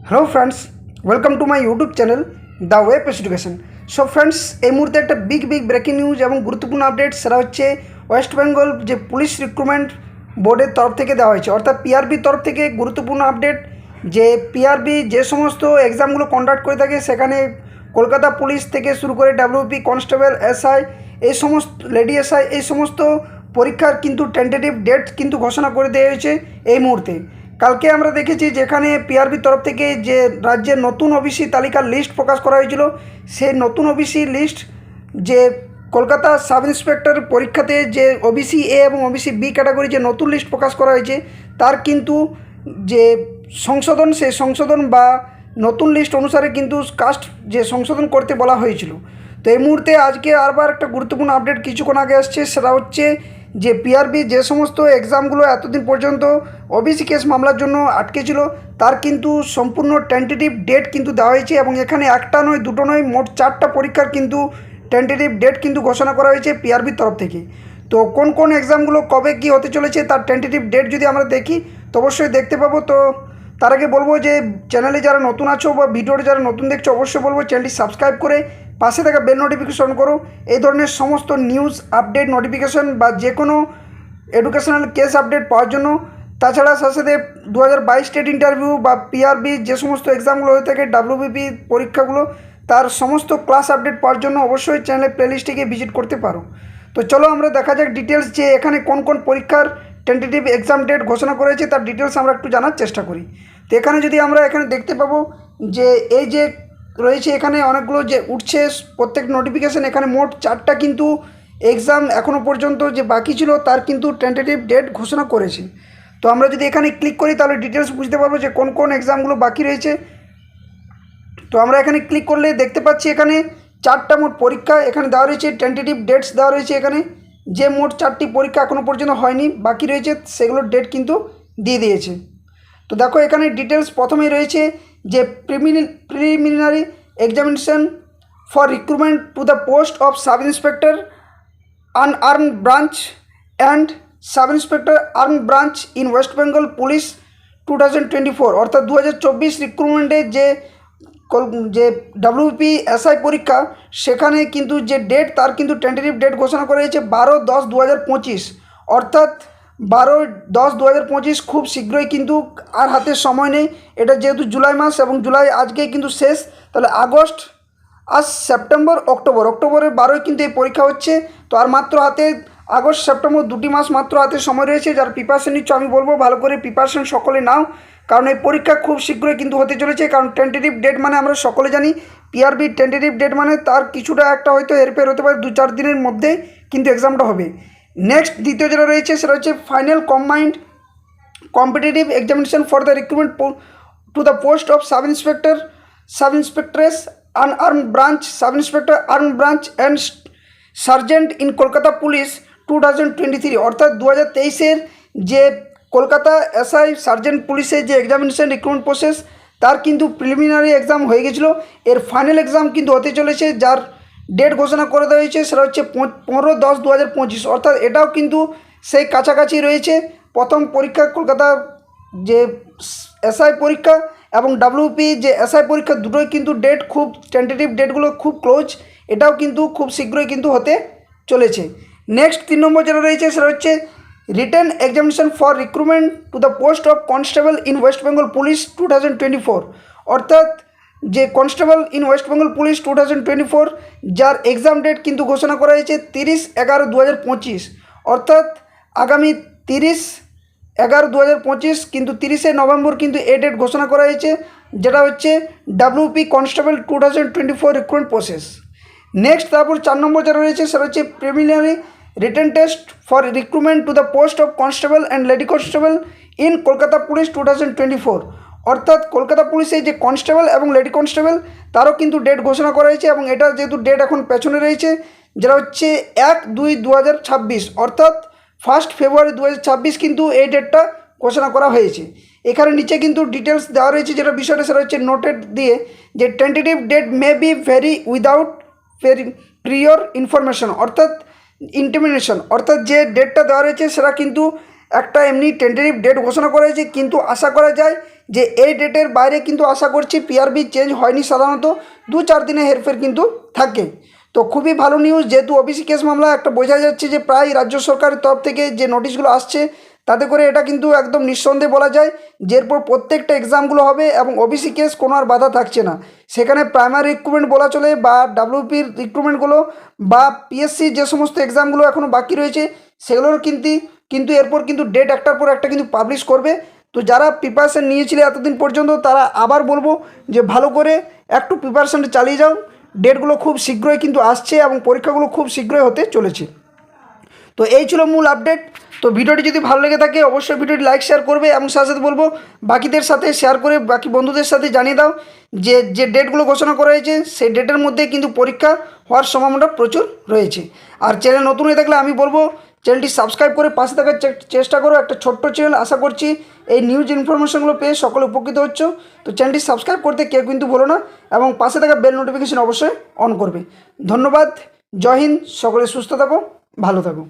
Hello friends, welcome to my YouTube channel the web education. So friends, এই মুহূর্তে একটা big breaking news এবং গুরুত্বপূর্ণ আপডেট সেটা হচ্ছে ওয়েস্ট বেঙ্গল যে পুলিশ রিক্রুটমেন্ট বোর্ডের তরফ থেকে দেওয়া হয়েছে, অর্থাৎ পিআরবির তরফ থেকে গুরুত্বপূর্ণ আপডেট যে পিআরবি যে সমস্ত এক্সামগুলো কন্ডাক্ট করে থাকে সেখানে কলকাতা পুলিশ থেকে শুরু করে ডাব্লিউপি, কনস্টেবল, এসআই, এই সমস্ত লেডি এসআই, এই সমস্ত পরীক্ষার কিন্তু টেন্টেটিভ ডেট কিন্তু ঘোষণা করে দেওয়া হয়েছে এই মুহূর্তে। কালকে আমরা দেখেছি যেখানে পিআরবির তরফ থেকে যে রাজ্যের নতুন ওবিসি তালিকার লিস্ট প্রকাশ করা হয়েছিল, সেই নতুন ওবিসি লিস্ট যে কলকাতা সাব ইন্সপেক্টর পরীক্ষাতে যে ওবিসি এ এবং ওবিসি বি ক্যাটাগরি যে নতুন লিস্ট প্রকাশ করা হয়েছে তার কিন্তু যে সংশোধন, সেই সংশোধন বা নতুন লিস্ট অনুসারে কিন্তু কাস্ট যে সংশোধন করতে বলা হয়েছিল। তো এই মুহূর্তে আজকে আরবার একটা গুরুত্বপূর্ণ আপডেট কিছুক্ষণ আগে আসছে, সেটা হচ্ছে যে পিআরবি যে সমস্ত এক্সামগুলো এতদিন পর্যন্ত ওবিসি কেস মামলার জন্য আটকে ছিল তার কিন্তু সম্পূর্ণ টেন্টেটিভ ডেট কিন্তু দেওয়া হয়েছে এবং এখানে একটা নয়, দুটো নয়, মোট 4টা পরীক্ষার কিন্তু টেন্টেটিভ ডেট কিন্তু ঘোষণা করা হয়েছে পিআরবির তরফ থেকে। তো কোন কোন এক্সামগুলো কবে কী হতে চলেছে তার টেন্টেটিভ ডেট যদি আমরা দেখি তো অবশ্যই দেখতে পাবো। তো তার আগে বলবো যে চ্যানেলে যারা নতুন আছো বা ভিডিওটা যারা নতুন দেখছো অবশ্যই বলবো চ্যানেলটি সাবস্ক্রাইব করে পাশে থাকা বেল নোটিফিকেশন করো এই ধরনের সমস্ত নিউজ আপডেট নোটিফিকেশন বা যে কোনো এডুকেশনাল কেস আপডেট পাওয়ার জন্য। তাছাড়া সাথে সাথে 2022 স্টেট ইন্টারভিউ বা পিআরবি যে সমস্ত এক্সামগুলো হয়ে থাকে, ডাব্লিউবিপি পরীক্ষাগুলো, তার সমস্ত ক্লাস আপডেট পাওয়ার জন্য অবশ্যই চ্যানেলের প্লেলিস্টে ভিজিট করতে পারো। তো চলো আমরা দেখা যাক ডিটেলস যে এখানে কোন কোন পরীক্ষার টেন্টেটিভ এক্সাম ডেট ঘোষণা করেছে তার ডিটেলস আমরা একটু জানার চেষ্টা করি। তো এখানে যদি আমরা এখানে দেখতে পাবো যে এই যে রয়েছে এখানে অনেকগুলো যে উঠছে প্রত্যেক নোটিফিকেশান, এখানে মোট 4টা কিন্তু এক্সাম এখনও পর্যন্ত যে বাকি ছিল তার কিন্তু টেন্টেটিভ ডেট ঘোষণা করেছে। তো আমরা যদি এখানে ক্লিক করি তাহলে ডিটেলস বুঝতে পারবো যে কোন কোন এক্সামগুলো বাকি রয়েছে। তো আমরা এখানে ক্লিক করলে দেখতে পাচ্ছি এখানে 4টা মোট পরীক্ষা এখানে দেওয়া রয়েছে, টেন্টেটিভ ডেটস দেওয়া রয়েছে। এখানে যে মোট 4টি পরীক্ষা এখনও পর্যন্ত হয়নি বাকি রয়েছে সেগুলোর ডেট কিন্তু দিয়ে দিয়েছে। তো দেখো এখানে ডিটেলস প্রথমেই রয়েছে যে preliminary examination for recruitment to the post of sub inspector unarmed branch and sub inspector armed branch in West Bengal police 2024, অর্থাৎ 2024 রিক্রুটমেন্টে যে ডাব্লিউপি এসআই পরীক্ষা সেখানে কিন্তু যে ডেট তার কিন্তু টেন্টেটিভ ডেট ঘোষণা করা হয়েছে 12/10/2025, অর্থাৎ 12/10/2025 খুব শীঘ্রই কিন্তু আর হাতে সময় নেই। এটা যেহেতু জুলাই মাস এবং জুলাই আজকেই কিন্তু শেষ, তাহলে আগস্ট, আজ সেপ্টেম্বর, অক্টোবরের 12ই কিন্তু এই পরীক্ষা হচ্ছে। তো আর মাত্র হাতে আগস্ট সেপ্টেম্বর 2টি মাস মাত্র হাতে সময় রয়েছে। যারা প্রিপারেশন নিচ্ছ আমি বলবো ভালো করে প্রিপারেশন সকলে নাও, কারণ এই পরীক্ষা খুব শীঘ্রই কিন্তু হতে চলেছে। কারণ টেন্টেটিভ ডেট মানে আমরা সকলে জানি পিআরবি টেন্টেটিভ ডেট মানে তার কিছুটা একটা হয়তো হেরফের হতে পারে, 2-4 দিনের মধ্যে কিন্তু এক্সামটা হবে। নেক্সট দ্বিতীয় যেটা রয়েছে সেটা হচ্ছে final combined competitive examination for the recruitment to the post of sub ইন্সপেক্টরেস unarmed branch, sub inspector armed branch and sergeant in Kolkata police 2023, অর্থাৎ 2023-এর যে কলকাতা এসআই সার্জেন্ট পুলিশের যে এক্সামিনেশন রিক্রুটমেন্ট প্রসেস তার কিন্তু প্রিলিমিনারি এক্সাম হয়ে গেছিলো, এর ফাইনাল এক্সাম কিন্তু হতে চলেছে, যার ডেট ঘোষণা করে দেওয়া হয়েছে সেটা হচ্ছে 15/10/2025, অর্থাৎ এটাও কিন্তু সেই কাছাকাছি রয়েছে। প্রথম পরীক্ষা কলকাতা যে এসআই পরীক্ষা এবং ডাব্লিউপি যে এসআই পরীক্ষা দুটোই কিন্তু ডেট খুব টেন্টেটিভ ডেটগুলো খুব ক্লোজ, এটাও কিন্তু খুব শীঘ্রই কিন্তু হতে চলেছে। নেক্সট 3 নম্বর যেটা রয়েছে সেটা হচ্ছে written examination for recruitment to the post of constable in West Bengal police 2024, অর্থাৎ যে constable in West Bengal police 2024 যার এক্সাম ডেট কিন্তু ঘোষণা করা হয়েছে 30/11/2025, অর্থাৎ আগামী 30/11/2025 কিন্তু 30শে নভেম্বর কিন্তু এই ডেট ঘোষণা করা হয়েছে, যেটা হচ্ছে WP constable 2024 recruitment process. Next তারপর 4 নম্বর যেটা রয়েছে সেটা হচ্ছে preliminary written test for recruitment to the post of constable and lady constable in Kolkata police 2024, অর্থাৎ কলকাতা পুলিশে যে কনস্টেবল এবং লেডি কনস্টেবল তারও কিন্তু ডেট ঘোষণা করা হয়েছে এবং এটা যেহেতু ডেট এখন পেছনে রয়েছে যেটা হচ্ছে 1/2/2026, অর্থাৎ 1 ফেব্রুয়ারি 2026 কিন্তু এই ডেটটা ঘোষণা করা হয়েছে। এখানে নিচে কিন্তু ডিটেলস দেওয়া রয়েছে, যেটা বিষয়টা সেটা হচ্ছে নোটেড দিয়ে যে tentative date may be vary without prior information, অর্থাৎ ইন্টিমিনেশন, অর্থাৎ যে ডেটটা দেওয়া রয়েছে সেটা কিন্তু একটা এমনি টেন্টেটিভ ডেট ঘোষণা করা হয়েছে, কিন্তু আশা করা যায় যে এই ডেটের বাইরে কিন্তু আশা করছি পিআরবি চেঞ্জ হয়নি, সাধারণত 2-4 দিনে হেরফের কিন্তু থাকে। তো খুবই ভালো নিউজ, যেহেতু ওবিসি কেস মামলা একটা বোঝা যাচ্ছে যে প্রায় রাজ্য সরকারের তরফ থেকে যে নোটিশগুলো আসছে তাতে করে এটা কিন্তু একদম নিঃসন্দেহে বলা যায় যে এরপর প্রত্যেকটা এক্সামগুলো হবে এবং ওবিসি কেস কোনো আর বাধা থাকছে না। সেখানে প্রাইমারি রিক্রুটমেন্ট বলা চলে বা ডাব্লিউপির রিক্রুটমেন্টগুলো বা পিএসসি যে সমস্ত এক্সামগুলো এখনও বাকি রয়েছে সেগুলোর কিন্তু এরপর কিন্তু ডেট একটার পর একটা কিন্তু পাবলিশ করবে। তো যারা প্রিপারেশান নিয়েছিলে এতদিন পর্যন্ত তারা আবার বলবো যে ভালো করে একটু প্রিপারেশানটা চালিয়ে যাও, ডেটগুলো খুব শীঘ্রই কিন্তু আসছে এবং পরীক্ষাগুলো খুব শীঘ্রই হতে চলেছে। তো এই ছিল মূল আপডেট। তো ভিডিওটি যদি ভালো লেগে থাকে অবশ্যই ভিডিওটি লাইক শেয়ার করবে এবং সাথে সাথে বলবো বাকিদের সাথে শেয়ার করে বাকি বন্ধুদের সাথে জানিয়ে দাও যে যে ডেটগুলো ঘোষণা করা হয়েছে সেই ডেটের মধ্যে কিন্তু পরীক্ষা হওয়ার সম্ভাবনা প্রচুর রয়েছে। আর চ্যানেল নতুন হয়ে থাকলে আমি বলবো চ্যানেলটি সাবস্ক্রাইব করে পাশে থাকার চেষ্টা করো। একটা ছোট্ট চ্যানেল, আশা করছি এই নিউজ ইনফরমেশনগুলো পেয়ে সকলে উপকৃত হচ্ছ। তো চ্যানেলটি সাবস্ক্রাইব করতে কেউ কিন্তু বলো না এবং পাশে থাকা বেল নোটিফিকেশন অবশ্যই অন করবে। ধন্যবাদ, জয় হিন্দ, সকলে সুস্থ থাকো, ভালো থাকো।